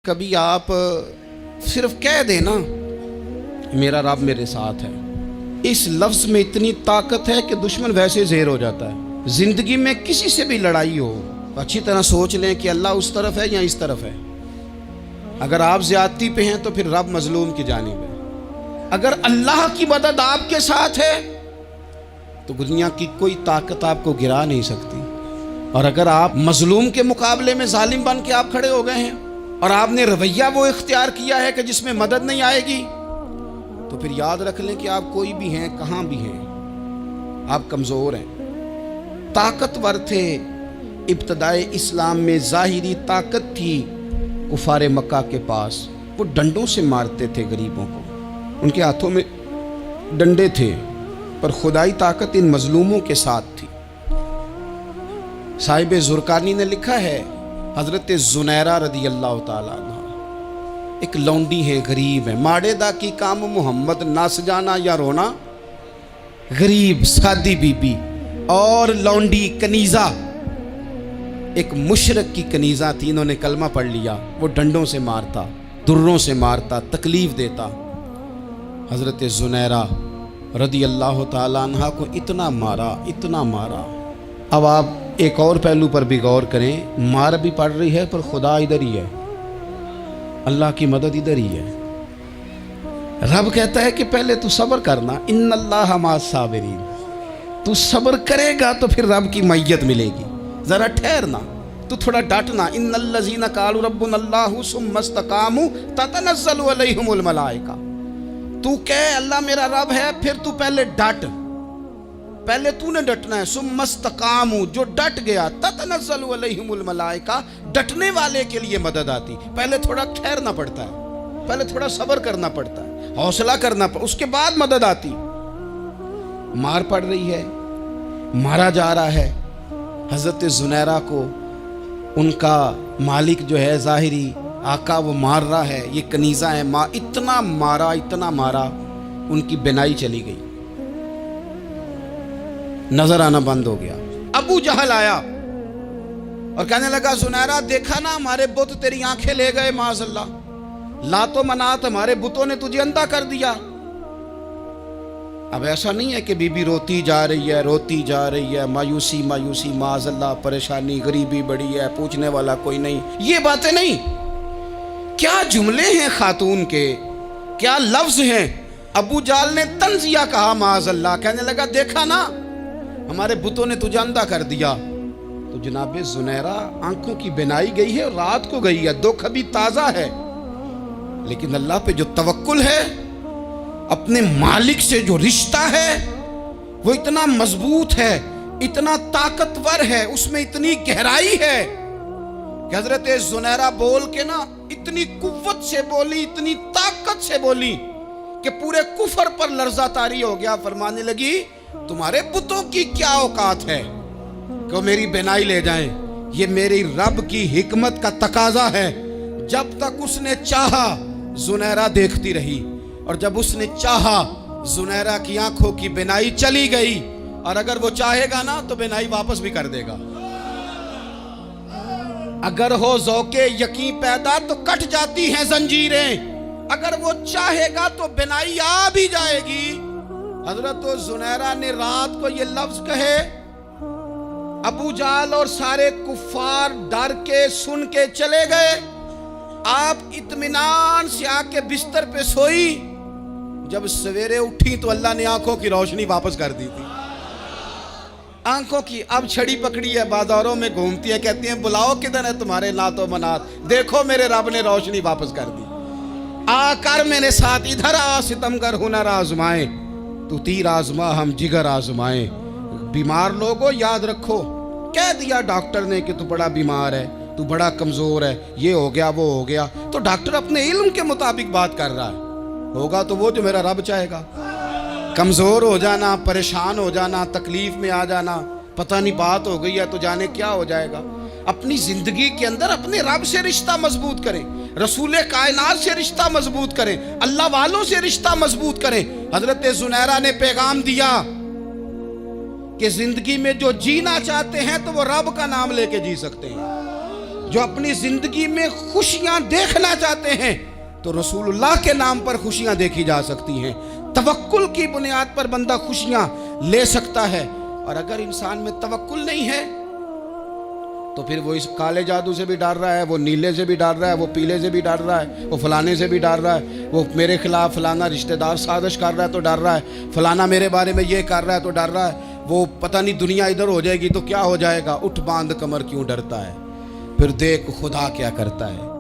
کبھی آپ صرف کہہ دینا میرا رب میرے ساتھ ہے، اس لفظ میں اتنی طاقت ہے کہ دشمن ویسے زیر ہو جاتا ہے۔ زندگی میں کسی سے بھی لڑائی ہو تو اچھی طرح سوچ لیں کہ اللہ اس طرف ہے یا اس طرف ہے۔ اگر آپ زیادتی پہ ہیں تو پھر رب مظلوم کی جانب ہے۔ اگر اللہ کی مدد آپ کے ساتھ ہے تو دنیا کی کوئی طاقت آپ کو گرا نہیں سکتی، اور اگر آپ مظلوم کے مقابلے میں ظالم بن کے آپ کھڑے ہو گئے ہیں اور آپ نے رویہ وہ اختیار کیا ہے کہ جس میں مدد نہیں آئے گی، تو پھر یاد رکھ لیں کہ آپ کوئی بھی ہیں، کہاں بھی ہیں، آپ کمزور ہیں۔ طاقتور تھے ابتدائے اسلام میں، ظاہری طاقت تھی کفار مکہ کے پاس، وہ ڈنڈوں سے مارتے تھے غریبوں کو، ان کے ہاتھوں میں ڈنڈے تھے، پر خدائی طاقت ان مظلوموں کے ساتھ تھی۔ صاحب زرقانی نے لکھا ہے، حضرت زنیرہ رضی اللہ تعالیٰ عنہ ایک لونڈی ہے، غریب ہے، ماڑے دا کی کام محمد ناس جانا یا رونا، غریب سادی بی بی اور لونڈی کنیزہ، ایک مشرک کی کنیزہ تھی، انہوں نے کلمہ پڑھ لیا، وہ ڈنڈوں سے مارتا، دروں سے مارتا، تکلیف دیتا۔ حضرت زنیرہ رضی اللہ تعالیٰ عنہ کو اتنا مارا، اتنا مارا۔ اب آپ ایک اور پہلو پر بھی غور کریں، مار بھی پڑ رہی ہے پر خدا ادھر ہی ہے، اللہ کی مدد ادھر ہی ہے۔ رب کہتا ہے کہ پہلے تو صبر کرنا، ان اللہ مع الصابرین، تو صبر کرے گا تو پھر رب کی معیت ملے گی، ذرا ٹھہرنا، تو تھوڑا ڈٹنا۔ ان الذین قالوا ربنا اللہ ثم استقاموا تتنزل علیہم الملائکہ، تو کہے اللہ میرا رب ہے، پھر تو پہلے ڈٹ، پہلے تو نے ڈٹنا ہے۔ ثم استقاموا، جو ڈٹ گیا، تتنزل علیہم الملائکہ، ڈٹنے والے کے لیے مدد آتی، پہلے تھوڑا ٹھہرنا پڑتا ہے، پہلے تھوڑا صبر کرنا پڑتا ہے، حوصلہ کرنا پڑتا، اس کے بعد مدد آتی۔ مار پڑ رہی ہے، مارا جا رہا ہے حضرت زنیرہ کو، ان کا مالک جو ہے ظاہری آقا وہ مار رہا ہے، یہ کنیزہ ہے، اتنا مارا، اتنا مارا، ان کی بینائی چلی گئی، نظر آنا بند ہو گیا۔ ابو جہل آیا اور کہنے لگا زنیرہ دیکھا نا ہمارے بت تیری آنکھیں لے گئے، معاذ اللہ، لات و منات ہمارے بتوں نے تجھے اندھا کر دیا۔ اب ایسا نہیں ہے کہ بی بی روتی جا رہی ہے، روتی جا رہی ہے، مایوسی مایوسی، معاذ اللہ، پریشانی، غریبی بڑی ہے، پوچھنے والا کوئی نہیں، یہ باتیں نہیں۔ کیا جملے ہیں خاتون کے، کیا لفظ ہیں۔ ابو جہل نے تنزیہ کہا، معاذ اللہ، کہنے لگا دیکھا نا ہمارے بتوں نے تجھے اندھا کر دیا۔ تو جناب زنیرہ آنکھوں کی بینائی گئی ہے، رات کو گئی ہے، دکھ ابھی تازہ ہے، لیکن اللہ پہ جو توکل ہے، اپنے مالک سے جو رشتہ ہے، وہ اتنا مضبوط ہے، اتنا طاقتور ہے، اس میں اتنی گہرائی ہے کہ حضرت زنیرہ بول کے نا اتنی قوت سے بولی، اتنی طاقت سے بولی کہ پورے کفر پر لرزہ طاری ہو گیا۔ فرمانے لگی تمہارے بتوں کی کیا اوقات ہے کہ وہ میری بینائی لے جائیں، یہ میری رب کی حکمت کا تقاضا ہے۔ جب تک اس نے چاہا زنیرہ دیکھتی رہی، اور جب اس نے چاہا زنیرہ کی آنکھوں کی بینائی چلی گئی، اور اگر وہ چاہے گا نا تو بینائی واپس بھی کر دے گا۔ اگر ہو ذوق یقین پیدا تو کٹ جاتی ہیں زنجیریں، اگر وہ چاہے گا تو بینائی آ بھی جائے گی۔ حضرت زنیرہ نے رات کو یہ لفظ کہے، ابو جہل اور سارے کفار ڈر کے سن کے چلے گئے، آپ اطمینان سے آ کے بستر پہ سوئی۔ جب سویرے اٹھی تو اللہ نے آنکھوں کی روشنی واپس کر دی تھی، آنکھوں کی۔ اب چھڑی پکڑی ہے، بازاروں میں گھومتی ہے، کہتی ہیں بلاؤ کدھر ہے تمہارے نات و منات، دیکھو میرے رب نے روشنی واپس کر دی، آ کر میرے ساتھ ادھر آ، ستمگر ہنر آزمائیں، تو تیر آزما ہم جگر آزمائیں۔ بیمار لوگوں یاد رکھو، کہہ دیا ڈاکٹر نے کہ تو بڑا بیمار ہے، تو بڑا کمزور ہے، یہ ہو گیا وہ ہو گیا، تو ڈاکٹر اپنے علم کے مطابق بات کر رہا ہے، ہوگا تو وہ جو میرا رب چاہے گا۔ کمزور ہو جانا، پریشان ہو جانا، تکلیف میں آ جانا، پتہ نہیں بات ہو گئی ہے تو جانے کیا ہو جائے گا۔ اپنی زندگی کے اندر اپنے رب سے رشتہ مضبوط کریں، رسول کائنات سے رشتہ مضبوط کریں، اللہ والوں سے رشتہ مضبوط کریں۔ حضرت زنیرہ نے پیغام دیا کہ زندگی میں جو جینا چاہتے ہیں تو وہ رب کا نام لے کے جی سکتے ہیں۔ جو اپنی زندگی میں خوشیاں دیکھنا چاہتے ہیں تو رسول اللہ کے نام پر خوشیاں دیکھی جا سکتی ہیں. توکل کی بنیاد پر بندہ خوشیاں لے سکتا ہے. اور اگر انسان میں توکل نہیں ہے تو پھر وہ اس کالے جادو سے بھی ڈر رہا ہے, وہ نیلے سے بھی ڈر رہا ہے, وہ پیلے سے بھی ڈر رہا ہے, وہ فلانے سے بھی ڈر رہا ہے, وہ میرے خلاف فلانا رشتہ دار سازش کر رہا ہے تو ڈر رہا ہے, فلانا میرے بارے میں یہ کر رہا ہے تو ڈر رہا ہے, وہ پتہ نہیں دنیا ادھر ہو جائے گی تو کیا ہو جائے گا. اٹھ باندھ کمر کیوں ڈرتا ہے, پھر دیکھ خدا کیا کرتا ہے.